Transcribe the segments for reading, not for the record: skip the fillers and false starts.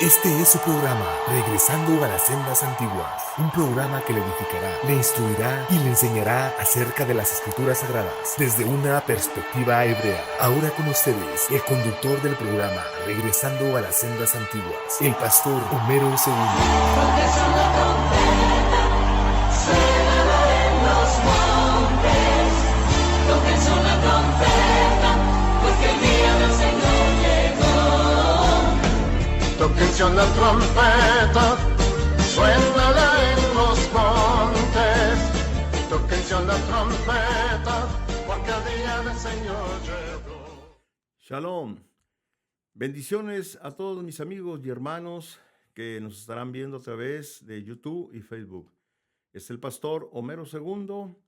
Este es su programa, Regresando a las Sendas Antiguas, un programa que le edificará, le instruirá y le enseñará acerca de las Escrituras Sagradas desde una perspectiva hebrea. Ahora con ustedes, el conductor del programa, Regresando a las Sendas Antiguas, el pastor Homero Segundo. Porque son la trompeta, suena en los montes. Toquen son la trompeta, porque el día del Señor llegó. Toquen la trompeta, suénala en los montes. Toquen la trompeta, porque el día del Señor llegó. Shalom. Bendiciones a todos mis amigos y hermanos que nos estarán viendo a través de YouTube y Facebook. Es el pastor Homero Segundo,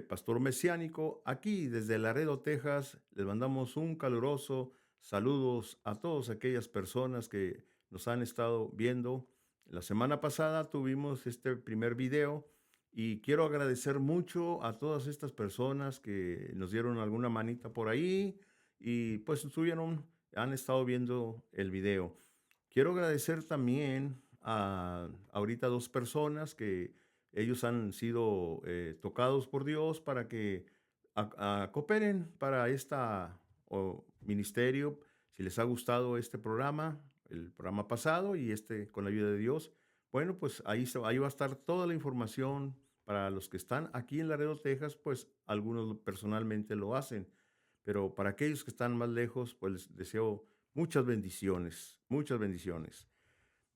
pastor mesiánico, aquí desde Laredo, Texas. Les mandamos un caluroso saludos a todas aquellas personas que nos han estado viendo. La semana pasada tuvimos este primer video y quiero agradecer mucho a todas estas personas que nos dieron alguna manita por ahí y pues han estado viendo el video. Quiero agradecer también a ahorita dos personas que ellos han sido tocados por Dios para que cooperen para esta ministerio. Si les ha gustado este programa, el programa pasado y con la ayuda de Dios, bueno, pues ahí va a estar toda la información para los que están aquí en Laredo, Texas, pues algunos personalmente lo hacen, pero para aquellos que están más lejos, pues les deseo muchas bendiciones, muchas bendiciones.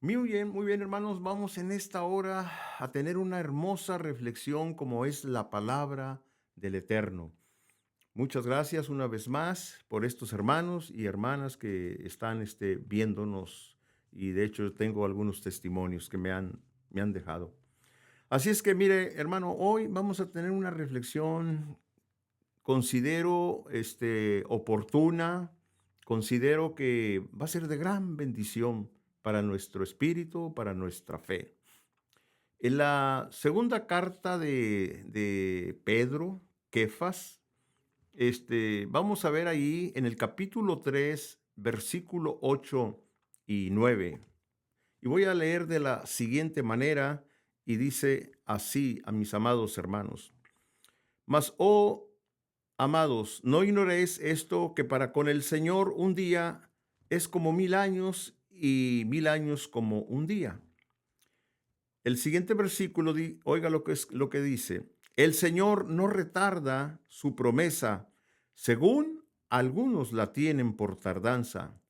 Muy bien, hermanos, vamos en esta hora a tener una hermosa reflexión como es la palabra del Eterno. Muchas gracias una vez más por estos hermanos y hermanas que están viéndonos, y de hecho tengo algunos testimonios que me han dejado. Así es que mire, hermano, hoy vamos a tener una reflexión, considero oportuna, considero que va a ser de gran bendición para nuestro espíritu, para nuestra fe. En la segunda carta de Pedro, Kefas, vamos a ver ahí en el capítulo 3, versículo 8 y 9. Y voy a leer de la siguiente manera y dice así a mis amados hermanos. Mas, oh amados, no ignoréis esto, que para con el Señor un día es como 1000 años y 1000 años como un día. El siguiente versículo, oiga lo que dice. El Señor no retarda su promesa, según algunos la tienen por tardanza,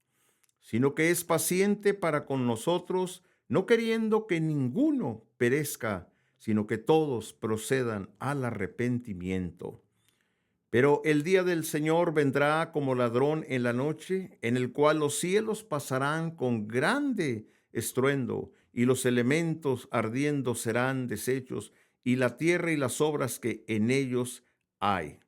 sino que es paciente para con nosotros, no queriendo que ninguno perezca, sino que todos procedan al arrepentimiento. Pero el día del Señor vendrá como ladrón en la noche, en el cual los cielos pasarán con grande estruendo, y los elementos ardiendo serán deshechos, y la tierra y las obras que en ellos hay.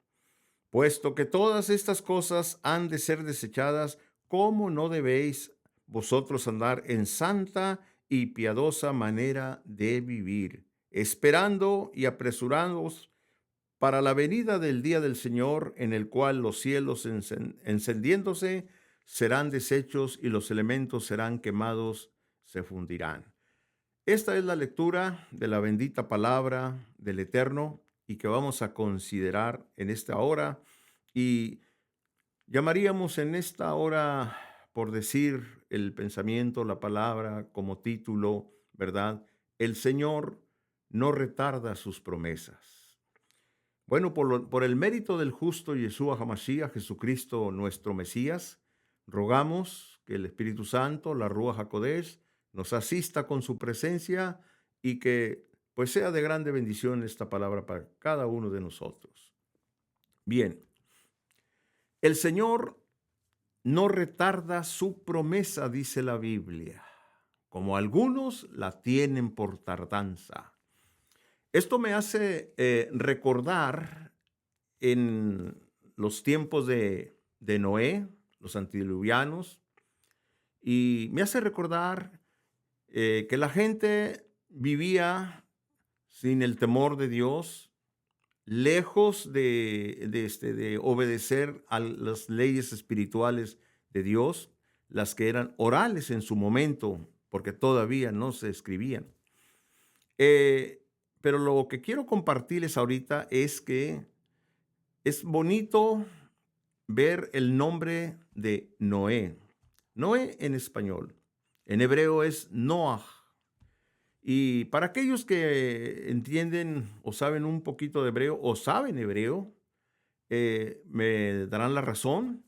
Puesto que todas estas cosas han de ser desechadas, ¿cómo no debéis vosotros andar en santa y piadosa manera de vivir, esperando y apresurándoos para la venida del día del Señor, en el cual los cielos encendiéndose serán deshechos y los elementos serán quemados, se fundirán? Esta es la lectura de la bendita palabra del Eterno y que vamos a considerar en esta hora, y llamaríamos en esta hora, por decir el pensamiento, la palabra como título, ¿verdad? El Señor no retarda sus promesas. Bueno, por el mérito del justo Yeshua HaMashiach, Jesucristo nuestro Mesías, rogamos que el Espíritu Santo, la Ruach HaKodesh, nos asista con su presencia y que pues sea de grande bendición esta palabra para cada uno de nosotros. Bien, el Señor no retarda su promesa, dice la Biblia, como algunos la tienen por tardanza. Esto me hace recordar en los tiempos de Noé, los antediluvianos, y me hace recordar que la gente vivía sin el temor de Dios, lejos de obedecer a las leyes espirituales de Dios. las que eran orales en su momento, porque todavía no se escribían. Pero lo que quiero compartirles ahorita es que es bonito ver el nombre de Noé. Noé en español. En hebreo es Noah. Y para aquellos que entienden o saben un poquito de hebreo o saben hebreo, me darán la razón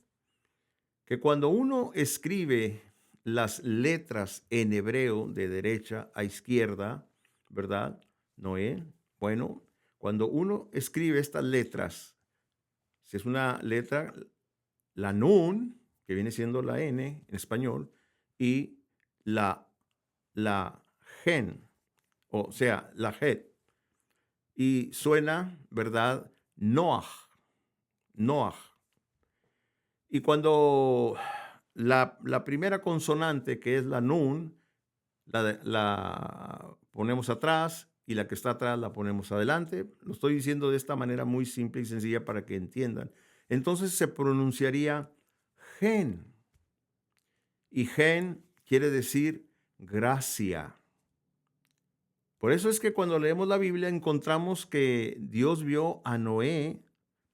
que cuando uno escribe las letras en hebreo de derecha a izquierda, ¿verdad? Noé. Bueno, cuando uno escribe estas letras, si es una letra, la nun, que viene siendo la N en español, y la gen, o sea, la het. Y suena, ¿verdad? Noah, Noah. Y cuando la primera consonante, que es la nun, la ponemos atrás y la que está atrás la ponemos adelante. Lo estoy diciendo de esta manera muy simple y sencilla para que entiendan. Entonces se pronunciaría gen. Y gen quiere decir gracia. Por eso es que cuando leemos la Biblia encontramos que Dios vio a Noé,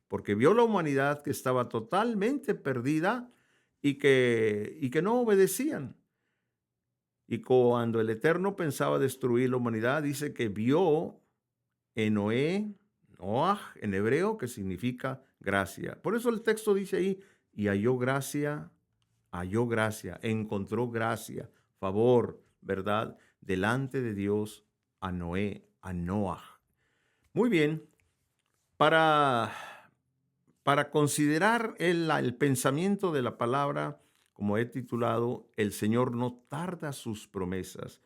porque vio la humanidad que estaba totalmente perdida y que no obedecían. Y cuando el Eterno pensaba destruir la humanidad, dice que vio en Noé, Noah en hebreo, que significa gracia. Por eso el texto dice ahí, y halló gracia, encontró gracia, favor, ¿verdad? Delante de Dios a Noé, a Noah. Muy bien, para considerar el pensamiento de la palabra, como he titulado, el Señor no tarda sus promesas.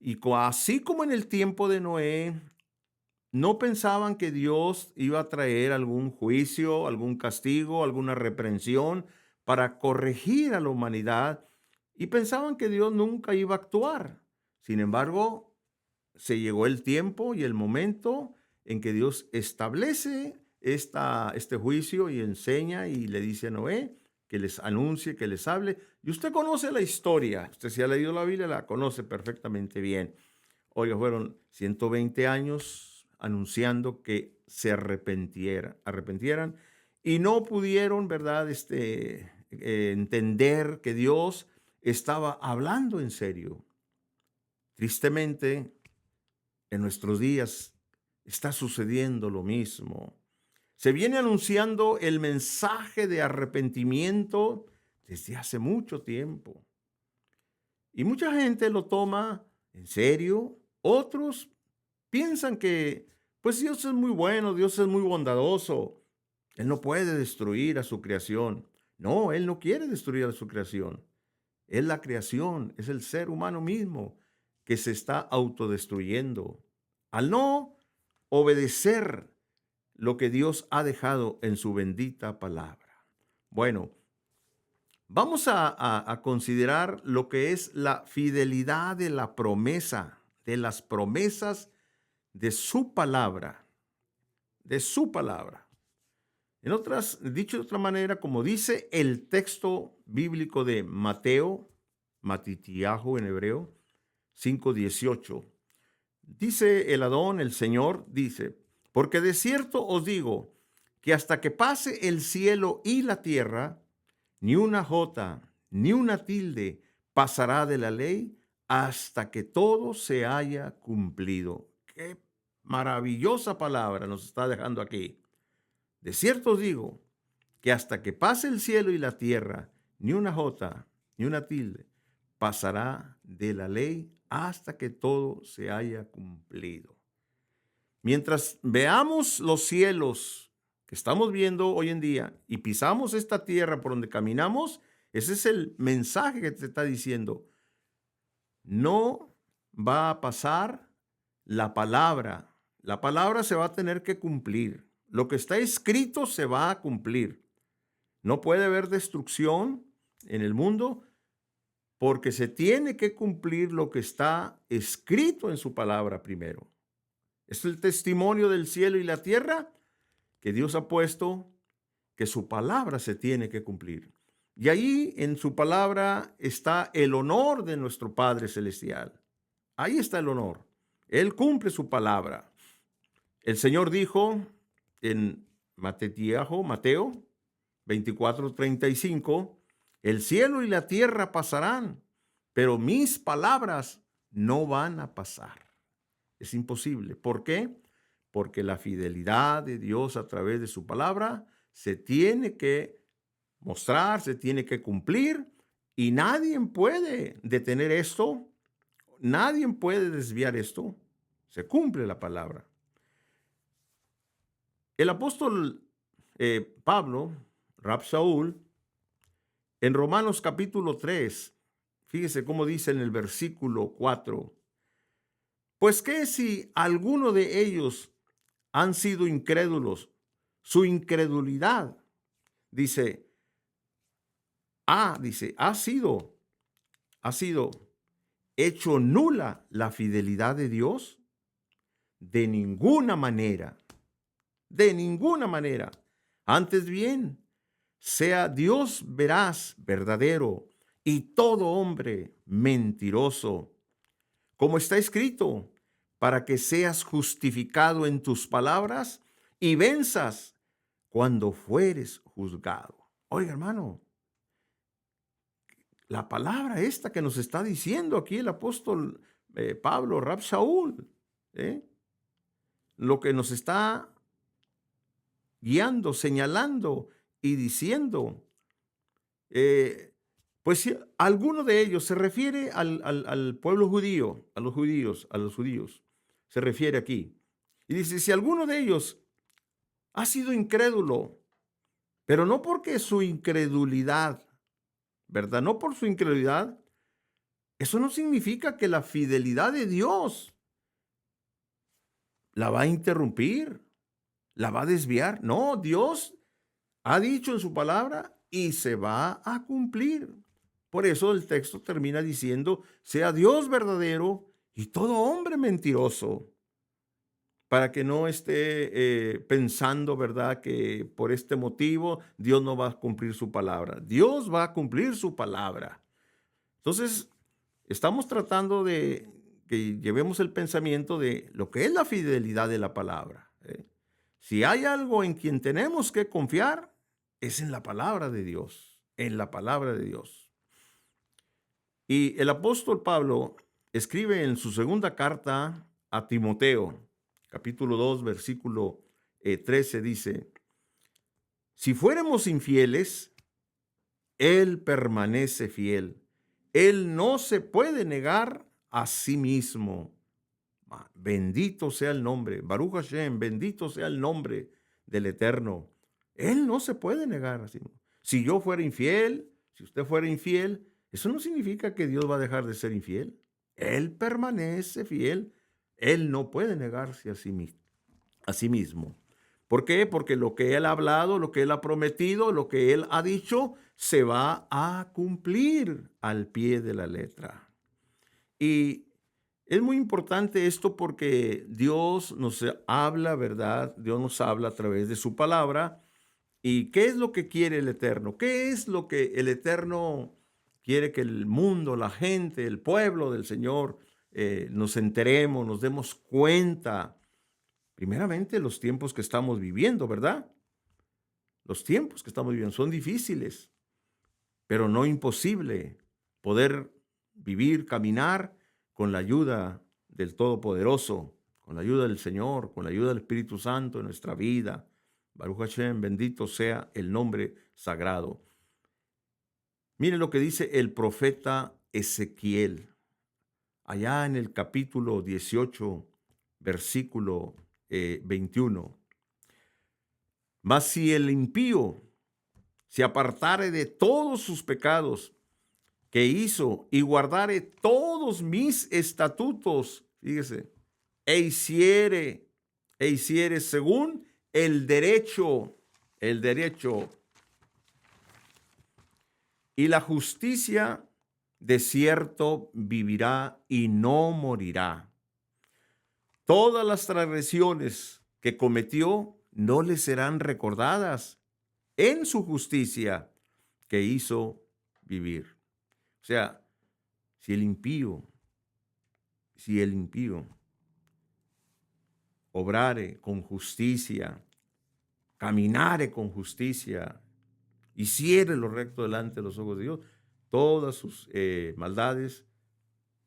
Y así como en el tiempo de Noé, no pensaban que Dios iba a traer algún juicio, algún castigo, alguna reprensión para corregir a la humanidad, y pensaban que Dios nunca iba a actuar. Sin embargo, se llegó el tiempo y el momento en que Dios establece este juicio y enseña y le dice a Noé que les anuncie, que les hable. Y usted conoce la historia. Usted si ha leído la Biblia, la conoce perfectamente bien. Oiga, fueron 120 años anunciando que se arrepentieran y no pudieron, ¿verdad? Entender que Dios estaba hablando en serio. Tristemente, en nuestros días está sucediendo lo mismo. Se viene anunciando el mensaje de arrepentimiento desde hace mucho tiempo. Y mucha gente lo toma en serio. Otros piensan que, pues Dios es muy bueno, Dios es muy bondadoso. Él no puede destruir a su creación. No, Él no quiere destruir a su creación. Es la creación, es el ser humano mismo que se está autodestruyendo al no obedecer lo que Dios ha dejado en su bendita palabra. Bueno, vamos a considerar lo que es la fidelidad de la promesa, de las promesas de su palabra, de su palabra. Dicho de otra manera, como dice el texto bíblico de Mateo, Matitiahu en hebreo, 5:18, dice el Adón, el Señor, dice, porque de cierto os digo que hasta que pase el cielo y la tierra, ni una jota, ni una tilde pasará de la ley hasta que todo se haya cumplido. Qué maravillosa palabra nos está dejando aquí. De cierto os digo que hasta que pase el cielo y la tierra, ni una jota, ni una tilde pasará de la ley hasta que todo se haya cumplido. Mientras veamos los cielos que estamos viendo hoy en día y pisamos esta tierra por donde caminamos, ese es el mensaje que te está diciendo. No va a pasar la palabra. La palabra se va a tener que cumplir. Lo que está escrito se va a cumplir. No puede haber destrucción en el mundo porque se tiene que cumplir lo que está escrito en su palabra primero. Es el testimonio del cielo y la tierra que Dios ha puesto que su palabra se tiene que cumplir. Y ahí en su palabra está el honor de nuestro Padre Celestial. Ahí está el honor. Él cumple su palabra. El Señor dijo en Mateo 24:35, el cielo y la tierra pasarán, pero mis palabras no van a pasar. Es imposible. ¿Por qué? Porque la fidelidad de Dios a través de su palabra se tiene que mostrar, se tiene que cumplir, y nadie puede detener esto, nadie puede desviar esto. Se cumple la palabra. El apóstol Pablo, Rab Shaul, en Romanos capítulo 3, fíjese cómo dice en el versículo 4, pues que si alguno de ellos han sido incrédulos, su incredulidad, dice, ha sido hecho nula la fidelidad de Dios. De ninguna manera, de ninguna manera. Antes bien, sea Dios veraz, verdadero, y todo hombre mentiroso, como está escrito, para que seas justificado en tus palabras y venzas cuando fueres juzgado. Oiga, hermano, la palabra esta que nos está diciendo aquí el apóstol Pablo, Rab Shaul, lo que nos está guiando, señalando y diciendo, pues si alguno de ellos se refiere al pueblo judío, a los judíos, se refiere aquí. Y dice, si alguno de ellos ha sido incrédulo, pero no porque su incredulidad, ¿verdad? No por su incredulidad, eso no significa que la fidelidad de Dios la va a interrumpir, la va a desviar. No, Dios ha dicho en su palabra y se va a cumplir. Por eso el texto termina diciendo, sea Dios verdadero y todo hombre mentiroso, para que no esté pensando, ¿verdad?, que por este motivo Dios no va a cumplir su palabra. Dios va a cumplir su palabra. Entonces, estamos tratando de que llevemos el pensamiento de lo que es la fidelidad de la palabra. Si hay algo en quien tenemos que confiar, es en la palabra de Dios, en la palabra de Dios. Y el apóstol Pablo escribe en su segunda carta a Timoteo, capítulo 2, versículo 13, dice, si fuéramos infieles, Él permanece fiel. Él no se puede negar a sí mismo. Bendito sea el nombre, Baruch Hashem, bendito sea el nombre del Eterno. Él no se puede negar a sí mismo. Si yo fuera infiel, si usted fuera infiel, eso no significa que Dios va a dejar de ser infiel. Él permanece fiel. Él no puede negarse a sí mismo. ¿Por qué? Porque lo que Él ha hablado, lo que Él ha prometido, lo que Él ha dicho, se va a cumplir al pie de la letra. Y es muy importante esto porque Dios nos habla, ¿verdad? Dios nos habla a través de su palabra. ¿Y qué es lo que quiere el Eterno? ¿Qué es lo que el Eterno quiere que el mundo, la gente, el pueblo del Señor nos enteremos, nos demos cuenta? Primeramente, los tiempos que estamos viviendo, ¿verdad? Los tiempos que estamos viviendo son difíciles, pero no imposible poder vivir, caminar con la ayuda del Todopoderoso, con la ayuda del Señor, con la ayuda del Espíritu Santo en nuestra vida. Baruch Hashem, bendito sea el nombre sagrado. Miren lo que dice el profeta Ezequiel, allá en el capítulo 18, versículo 21. Mas si el impío se apartare de todos sus pecados que hizo y guardare todos mis estatutos, fíjese, e hiciere según el derecho y la justicia, de cierto vivirá y no morirá. Todas las transgresiones que cometió no le serán recordadas en su justicia, que hizo vivir. O sea, si el impío obrare con justicia, caminare con justicia, hiciere lo recto delante de los ojos de Dios, todas sus maldades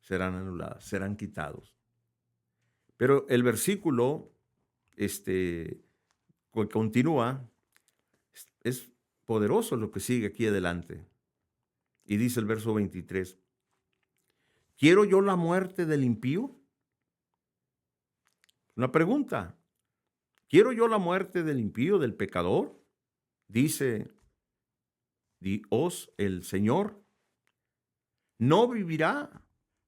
serán anuladas, serán quitados. Pero el versículo continúa, es poderoso lo que sigue aquí adelante. Y dice el verso 23, ¿quiero yo la muerte del impío? Una pregunta. ¿Quiero yo la muerte del impío, del pecador? Dice Dios, el Señor. No vivirá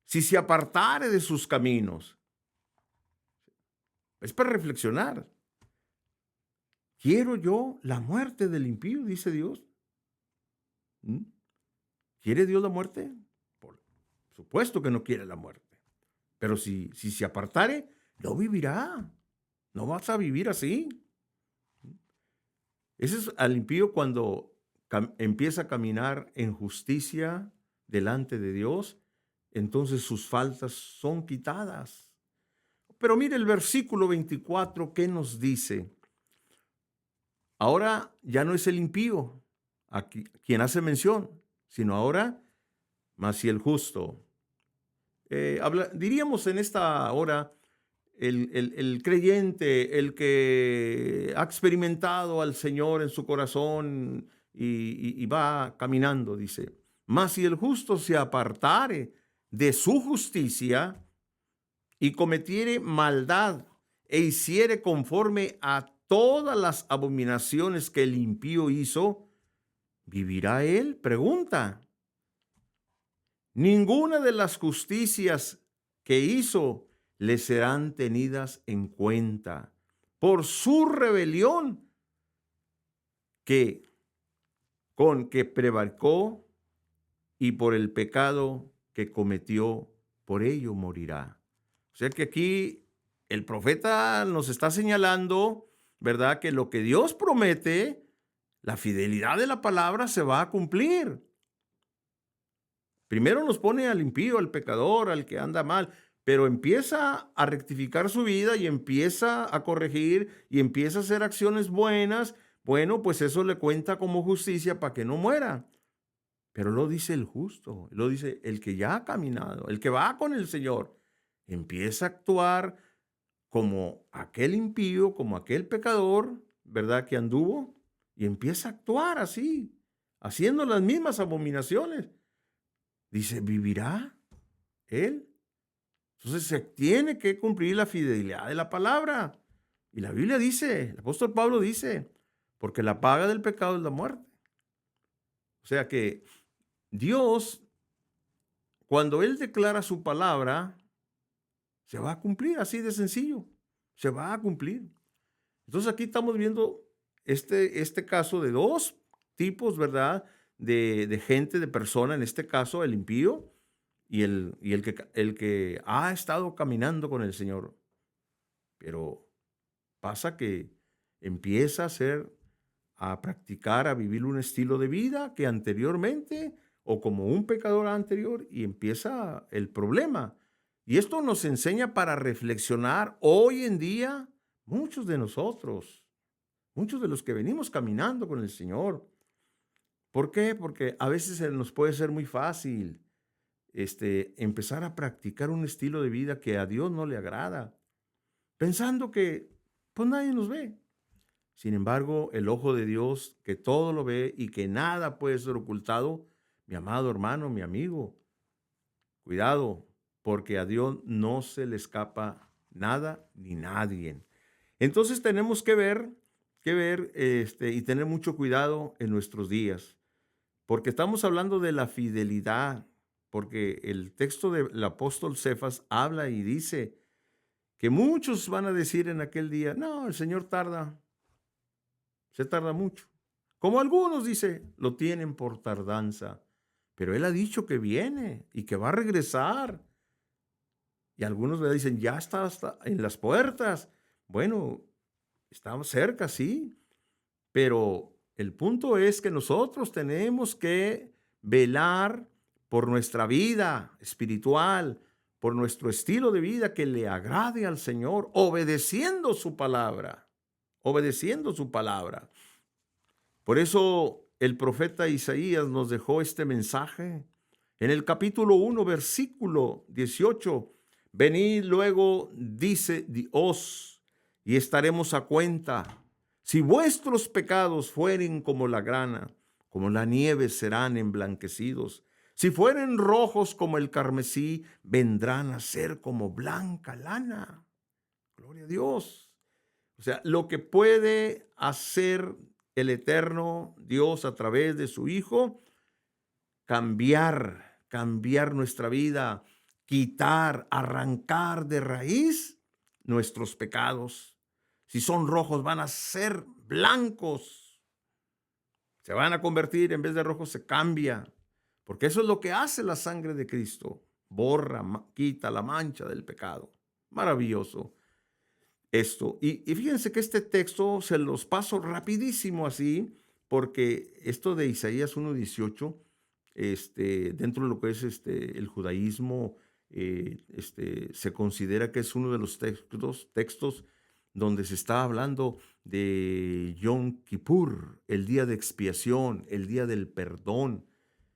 si se apartare de sus caminos. Es para reflexionar. ¿Quiero yo la muerte del impío? Dice Dios. ¿Quiere Dios la muerte? Por supuesto que no quiere la muerte. Pero si se apartare, no vivirá. No vas a vivir así. Ese es al impío cuando empieza a caminar en justicia delante de Dios, entonces sus faltas son quitadas. Pero mire el versículo 24, ¿qué nos dice? Ahora ya no es el impío aquí, quien hace mención, sino ahora, mas si el justo. Diríamos en esta hora, el creyente, el que ha experimentado al Señor en su corazón y va caminando, dice, mas si el justo se apartare de su justicia y cometiere maldad e hiciere conforme a todas las abominaciones que el impío hizo, ¿vivirá él? Pregunta. Ninguna de las justicias que hizo le serán tenidas en cuenta por su rebelión con que prevaricó y por el pecado que cometió, por ello morirá. O sea que aquí el profeta nos está señalando, ¿verdad?, que lo que Dios promete, la fidelidad de la palabra se va a cumplir. Primero nos pone al impío, al pecador, al que anda mal, pero empieza a rectificar su vida y empieza a corregir y empieza a hacer acciones buenas. Bueno, pues eso le cuenta como justicia para que no muera. Pero lo dice el justo, lo dice el que ya ha caminado, el que va con el Señor. Empieza a actuar como aquel impío, como aquel pecador, ¿verdad?, que anduvo, y empieza a actuar así, haciendo las mismas abominaciones. Dice, ¿vivirá él? Entonces se tiene que cumplir la fidelidad de la palabra. Y la Biblia dice, el apóstol Pablo dice, porque la paga del pecado es la muerte. O sea que Dios, cuando Él declara su palabra, se va a cumplir, así de sencillo. Se va a cumplir. Entonces aquí estamos viendo este caso de dos tipos, ¿verdad?, de gente, de persona, en este caso el impío y el que ha estado caminando con el Señor. Pero pasa que empieza a practicar, a vivir un estilo de vida que anteriormente, o como un pecador anterior, y empieza el problema. Y esto nos enseña para reflexionar hoy en día, muchos de nosotros, muchos de los que venimos caminando con el Señor. ¿Por qué? Porque a veces nos puede ser muy fácil empezar a practicar un estilo de vida que a Dios no le agrada, pensando que pues nadie nos ve. Sin embargo, el ojo de Dios, que todo lo ve y que nada puede ser ocultado, mi amado hermano, mi amigo, cuidado, porque a Dios no se le escapa nada ni nadie. Entonces tenemos que ver y tener mucho cuidado en nuestros días, porque estamos hablando de la fidelidad, porque el texto del apóstol Cefas habla y dice que muchos van a decir en aquel día, no, el Señor se tarda mucho. Como algunos, dice, lo tienen por tardanza, pero Él ha dicho que viene y que va a regresar. Y algunos le dicen, ya está hasta en las puertas. Bueno, estamos cerca, sí, pero El punto es que nosotros tenemos que velar por nuestra vida espiritual, por nuestro estilo de vida que le agrade al Señor, obedeciendo su palabra, obedeciendo su palabra. Por eso el profeta Isaías nos dejó este mensaje en el capítulo 1, versículo 18. Venid luego, dice Dios, y estaremos a cuenta. Si vuestros pecados fueren como la grana, como la nieve serán emblanquecidos. Si fueren rojos como el carmesí, vendrán a ser como blanca lana. Gloria a Dios. O sea, lo que puede hacer el eterno Dios a través de su Hijo, cambiar nuestra vida, quitar, arrancar de raíz nuestros pecados. Si son rojos, van a ser blancos. Se van a convertir, en vez de rojos, se cambia. Porque eso es lo que hace la sangre de Cristo. Borra, quita la mancha del pecado. Maravilloso esto. Y fíjense que este texto se los paso rapidísimo así, porque esto de Isaías 1:18, dentro de lo que es el judaísmo, se considera que es uno de los textos donde se está hablando de Yom Kippur, el día de expiación, el día del perdón.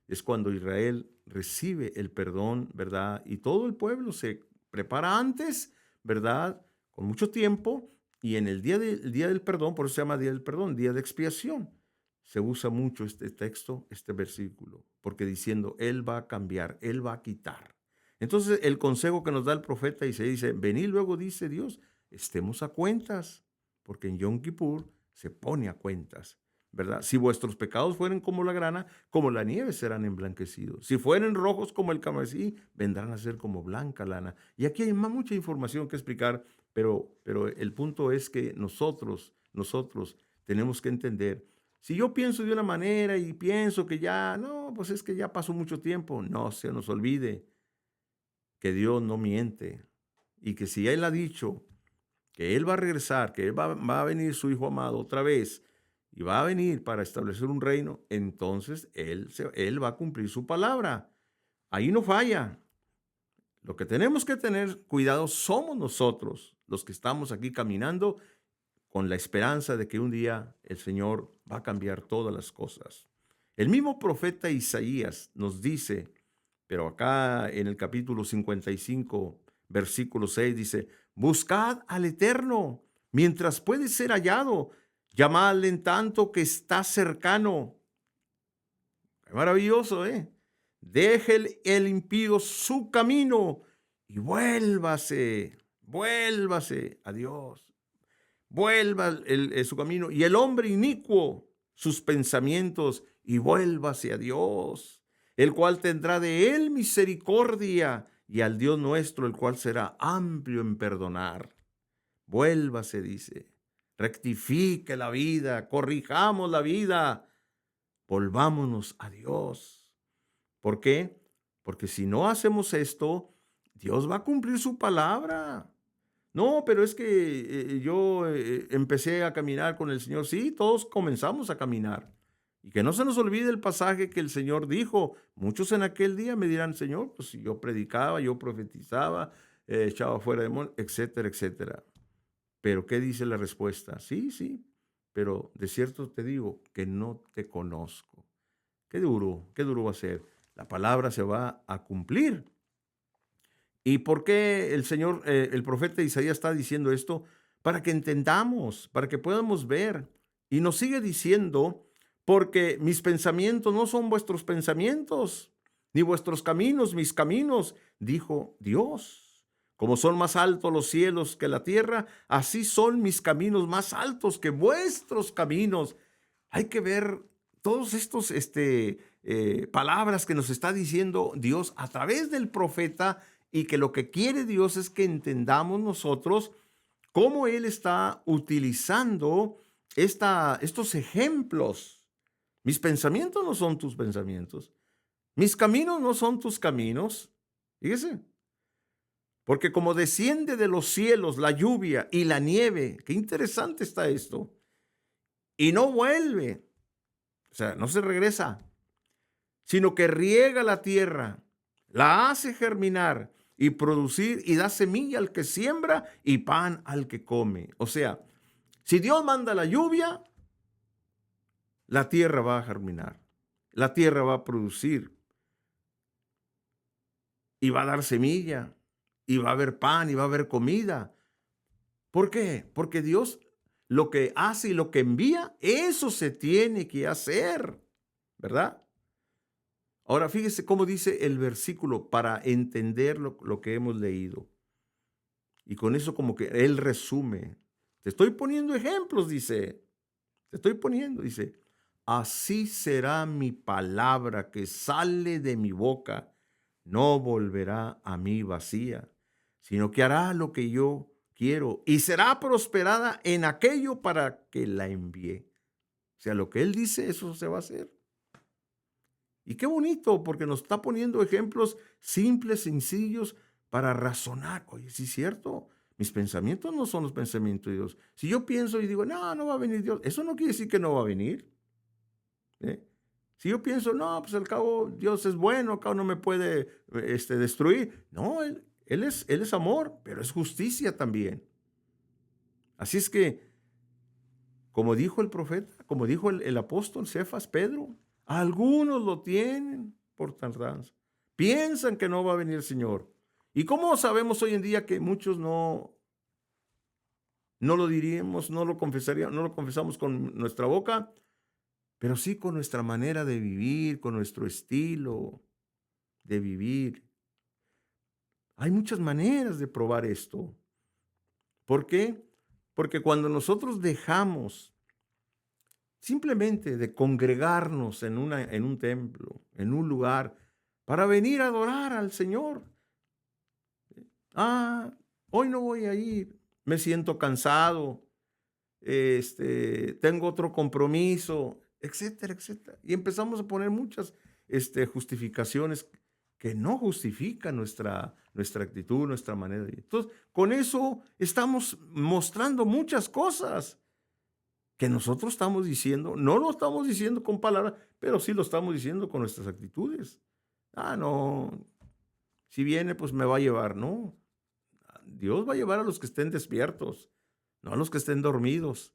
Es cuando Israel recibe el perdón, ¿verdad? Y todo el pueblo se prepara antes, ¿verdad? Con mucho tiempo, y en el día del perdón, por eso se llama día del perdón, día de expiación, se usa mucho este texto, este versículo, porque diciendo, Él va a cambiar, Él va a quitar. Entonces, el consejo que nos da el profeta Isaías dice, venid luego, dice Dios, estemos a cuentas, porque en Yom Kippur se pone a cuentas, ¿verdad? Si vuestros pecados fueren como la grana, como la nieve serán emblanquecidos. Si fueren rojos como el carmesí, vendrán a ser como blanca lana. Y aquí hay mucha información que explicar, pero el punto es que nosotros tenemos que entender. Si yo pienso de una manera y pienso que ya, no, pues es que ya pasó mucho tiempo, no se nos olvide que Dios no miente y que si Él ha dicho que Él va a regresar, que va a venir su Hijo amado otra vez y va a venir para establecer un reino, entonces Él va a cumplir su palabra. Ahí no falla. Lo que tenemos que tener cuidado somos nosotros, los que estamos aquí caminando con la esperanza de que un día el Señor va a cambiar todas las cosas. El mismo profeta Isaías nos dice, pero acá en el capítulo 55, versículo 6 dice, buscad al Eterno mientras puede ser hallado, llamadle en tanto que está cercano. Qué maravilloso, ¿eh? Deje el impío su camino y vuélvase a Dios. Vuelva su camino y el hombre inicuo sus pensamientos y vuélvase a Dios, el cual tendrá de él misericordia y al Dios nuestro, el cual será amplio en perdonar. Vuélvase, dice, rectifique la vida, corrijamos la vida, volvámonos a Dios. ¿Por qué? Porque si no hacemos esto, Dios va a cumplir su palabra. No, pero es que yo empecé a caminar con el Señor. Sí, todos comenzamos a caminar. Y que no se nos olvide el pasaje que el Señor dijo. Muchos en aquel día me dirán, Señor, pues yo predicaba, yo profetizaba, echaba fuera demonios, etcétera, etcétera. Pero ¿qué dice la respuesta? Sí, pero de cierto te digo que no te conozco. Qué duro va a ser. La palabra se va a cumplir. ¿Y por qué el Señor, el profeta Isaías está diciendo esto? Para que entendamos, para que podamos ver. Y nos sigue diciendo, porque mis pensamientos no son vuestros pensamientos, ni vuestros caminos, mis caminos, dijo Dios. Como son más altos los cielos que la tierra, así son mis caminos más altos que vuestros caminos. Hay que ver todos estos palabras que nos está diciendo Dios a través del profeta, y que lo que quiere Dios es que entendamos nosotros cómo Él está utilizando estos ejemplos. Mis pensamientos no son tus pensamientos. Mis caminos no son tus caminos. Fíjese. Porque como desciende de los cielos la lluvia y la nieve, qué interesante está esto, y no vuelve, O sea, no se regresa, sino que riega la tierra, la hace germinar y producir y da semilla al que siembra y pan al que come. O sea, si Dios manda la lluvia, la tierra va a germinar, la tierra va a producir y va a dar semilla y va a haber pan y va a haber comida. ¿Por qué? Porque Dios lo que hace y lo que envía, eso se tiene que hacer, ¿verdad? Ahora fíjese cómo dice el versículo para entender lo que hemos leído. Y con eso como que él resume. Te estoy poniendo ejemplos, dice. Te estoy poniendo, dice. Así será mi palabra que sale de mi boca. No volverá a mí vacía, sino que hará lo que yo quiero y será prosperada en aquello para que la envíe. O sea, lo que él dice, eso se va a hacer. Y qué bonito, porque nos está poniendo ejemplos simples, sencillos, para razonar. Oye, sí es cierto, mis pensamientos no son los pensamientos de Dios. Si yo pienso y digo, no, no va a venir Dios, eso no quiere decir que no va a venir. ¿Eh? Si yo pienso, no, pues al cabo Dios es bueno, al cabo no me puede destruir. No, él es amor, pero es justicia también. Así es que, como dijo el profeta, como dijo el apóstol Cefas, Pedro, algunos lo tienen por tardanza. Piensan que no va a venir el Señor. ¿Y cómo sabemos hoy en día que muchos no lo diríamos, no lo confesaríamos, no lo confesamos con nuestra boca, pero sí con nuestra manera de vivir, con nuestro estilo de vivir? Hay muchas maneras de probar esto. ¿Por qué? Porque cuando nosotros dejamos simplemente de congregarnos en un templo, en un lugar, para venir a adorar al Señor. Hoy no voy a ir, me siento cansado, tengo otro compromiso, etcétera, etcétera. Y empezamos a poner muchas justificaciones que no justifican nuestra actitud, nuestra manera de vivir. Entonces, con eso estamos mostrando muchas cosas que nosotros estamos diciendo, no lo estamos diciendo con palabras, pero sí lo estamos diciendo con nuestras actitudes. No, si viene, pues me va a llevar. No, Dios va a llevar a los que estén despiertos, no a los que estén dormidos,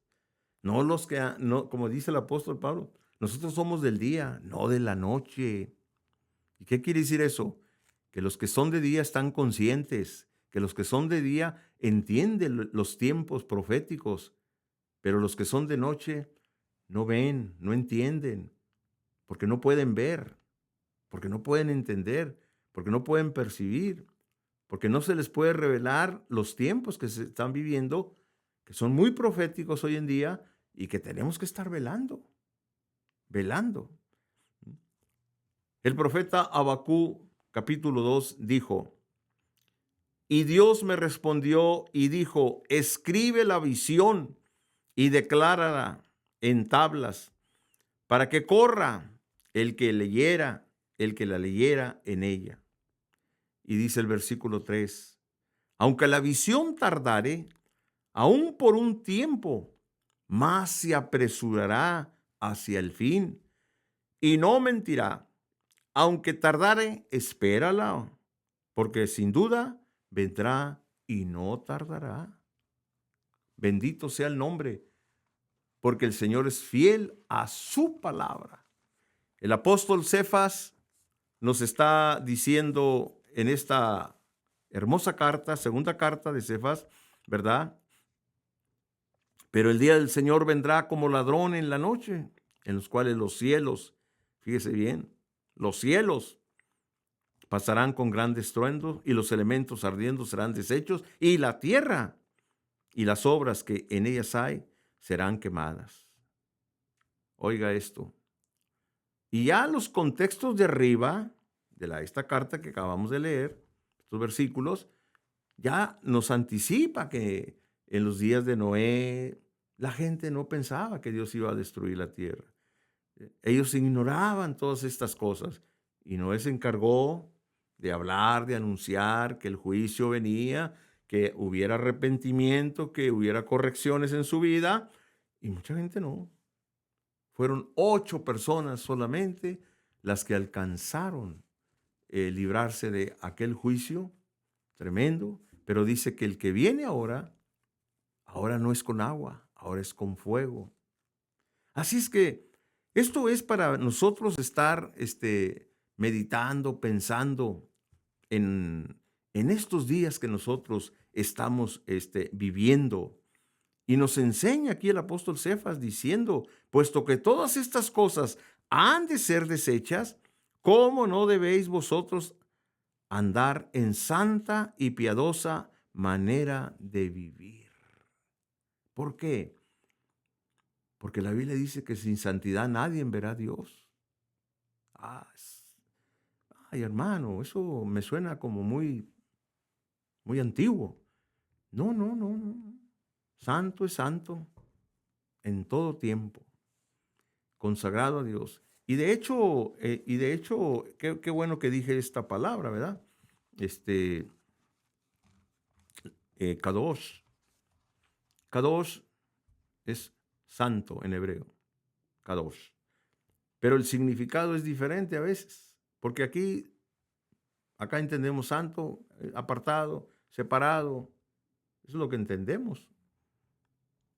no los que, no, como dice el apóstol Pablo, nosotros somos del día, no de la noche. ¿Y qué quiere decir eso? Que los que son de día están conscientes, que los que son de día entienden los tiempos proféticos, pero los que son de noche no ven, no entienden, porque no pueden ver, porque no pueden entender, porque no pueden percibir, porque no se les puede revelar los tiempos que se están viviendo, que son muy proféticos hoy en día y que tenemos que estar velando, velando. El profeta Habacuc, capítulo 2, dijo: y Dios me respondió y dijo, escribe la visión y declárala en tablas, para que corra el que la leyera en ella. Y dice el versículo 3, aunque la visión tardare, aún por un tiempo, más se apresurará hacia el fin, y no mentirá. Aunque tardare, espérala, porque sin duda vendrá y no tardará. Bendito sea el nombre, porque el Señor es fiel a su palabra. El apóstol Cefas nos está diciendo en esta hermosa carta, segunda carta de Cefas, ¿verdad? Pero el día del Señor vendrá como ladrón en la noche, en los cuales los cielos, fíjese bien, los cielos pasarán con gran estruendo y los elementos ardiendo serán deshechos y la tierra y las obras que en ellas hay serán quemadas. Oiga esto. Y ya los contextos de arriba de esta carta que acabamos de leer, estos versículos, ya nos anticipa que en los días de Noé la gente no pensaba que Dios iba a destruir la tierra. Ellos ignoraban todas estas cosas y Noé se encargó de hablar, de anunciar que el juicio venía, que hubiera arrepentimiento, que hubiera correcciones en su vida, y mucha gente no. Fueron 8 personas solamente las que alcanzaron librarse de aquel juicio tremendo, pero dice que el que viene ahora no es con agua, ahora es con fuego. Así es que esto es para nosotros estar meditando, pensando en estos días que nosotros estamos viviendo. Y nos enseña aquí el apóstol Cefas diciendo, puesto que todas estas cosas han de ser deshechas, ¿cómo no debéis vosotros andar en santa y piadosa manera de vivir? ¿Por qué? Porque la Biblia dice que sin santidad nadie verá a Dios. Ay, hermano, eso me suena como muy, muy antiguo. No, no, no, no. Santo es santo en todo tiempo, consagrado a Dios. Y de hecho, qué bueno que dije esta palabra, ¿verdad? Kadosh. Kadosh es santo en hebreo, Kadosh. Pero el significado es diferente a veces, porque acá entendemos santo, apartado, separado, eso es lo que entendemos.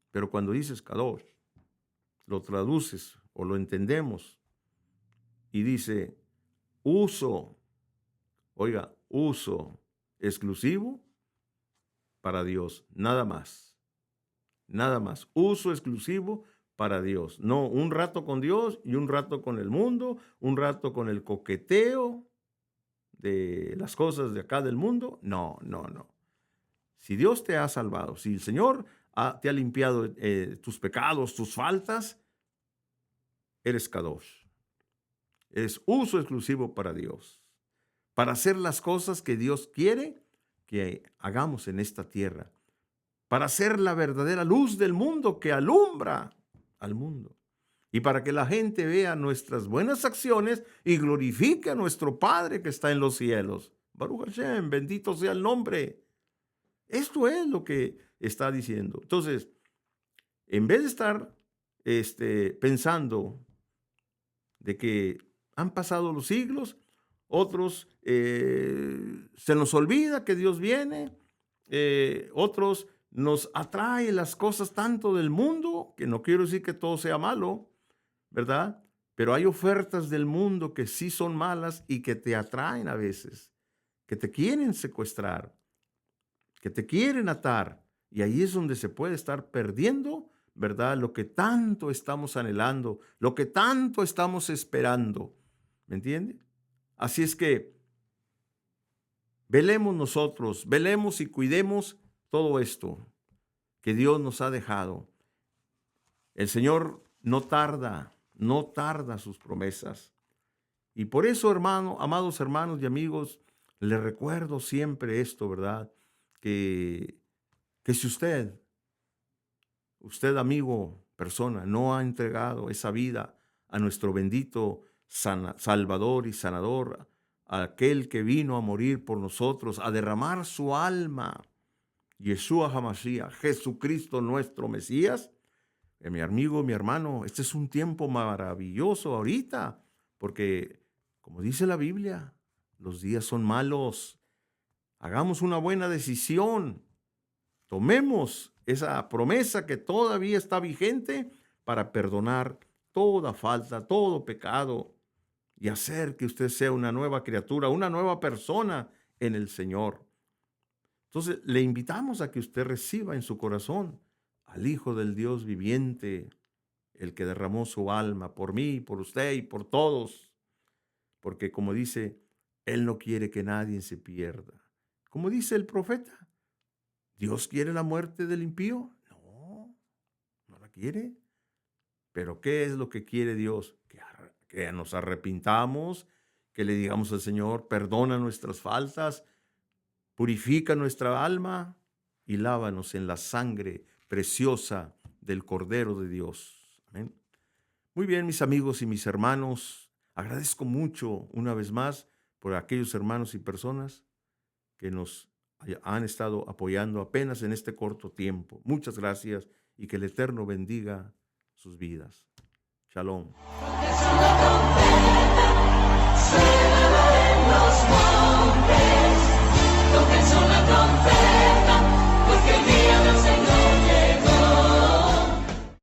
Pero cuando dices Kadosh, lo traduces o lo entendemos y dice uso exclusivo para Dios, nada más, uso exclusivo para Dios, no un rato con Dios y un rato con el mundo, un rato con el coqueteo de las cosas de acá del mundo, no. Si Dios te ha salvado, si el Señor te ha limpiado tus pecados, tus faltas, eres Kadosh. Eres uso exclusivo para Dios, para hacer las cosas que Dios quiere que hagamos en esta tierra, para ser la verdadera luz del mundo que alumbra al mundo y para que la gente vea nuestras buenas acciones y glorifique a nuestro Padre que está en los cielos. Baruch Hashem, bendito sea el nombre. Esto es lo que está diciendo. Entonces, en vez de estar pensando de que han pasado los siglos, otros se nos olvida que Dios viene, otros nos atrae las cosas tanto del mundo, que no quiero decir que todo sea malo, ¿verdad? Pero hay ofertas del mundo que sí son malas y que te atraen a veces, que te quieren secuestrar, que te quieren atar. Y ahí es donde se puede estar perdiendo, ¿verdad? Lo que tanto estamos anhelando, lo que tanto estamos esperando. ¿Me entiende? Así es que velemos nosotros, velemos y cuidemos todo esto que Dios nos ha dejado. El Señor no tarda sus promesas. Y por eso, amados hermanos y amigos, les recuerdo siempre esto, ¿verdad? Que si usted amigo, persona, no ha entregado esa vida a nuestro bendito Salvador y Sanador, a aquel que vino a morir por nosotros, a derramar su alma, Yeshua HaMashiach, Jesucristo nuestro Mesías, mi amigo, mi hermano, este es un tiempo maravilloso ahorita, porque como dice la Biblia, los días son malos. Hagamos una buena decisión. Tomemos esa promesa que todavía está vigente para perdonar toda falta, todo pecado y hacer que usted sea una nueva criatura, una nueva persona en el Señor. Entonces, le invitamos a que usted reciba en su corazón al Hijo del Dios viviente, el que derramó su alma por mí, por usted y por todos. Porque como dice, Él no quiere que nadie se pierda. Como dice el profeta, ¿Dios quiere la muerte del impío? No la quiere. Pero ¿qué es lo que quiere Dios? Que nos arrepintamos, que le digamos al Señor, perdona nuestras faltas, purifica nuestra alma y lávanos en la sangre preciosa del Cordero de Dios. Amén. Muy bien, mis amigos y mis hermanos, agradezco mucho una vez más por aquellos hermanos y personas que nos han estado apoyando apenas en este corto tiempo. Muchas gracias y que el Eterno bendiga sus vidas. Shalom. Suena trompeta, suena en los montes.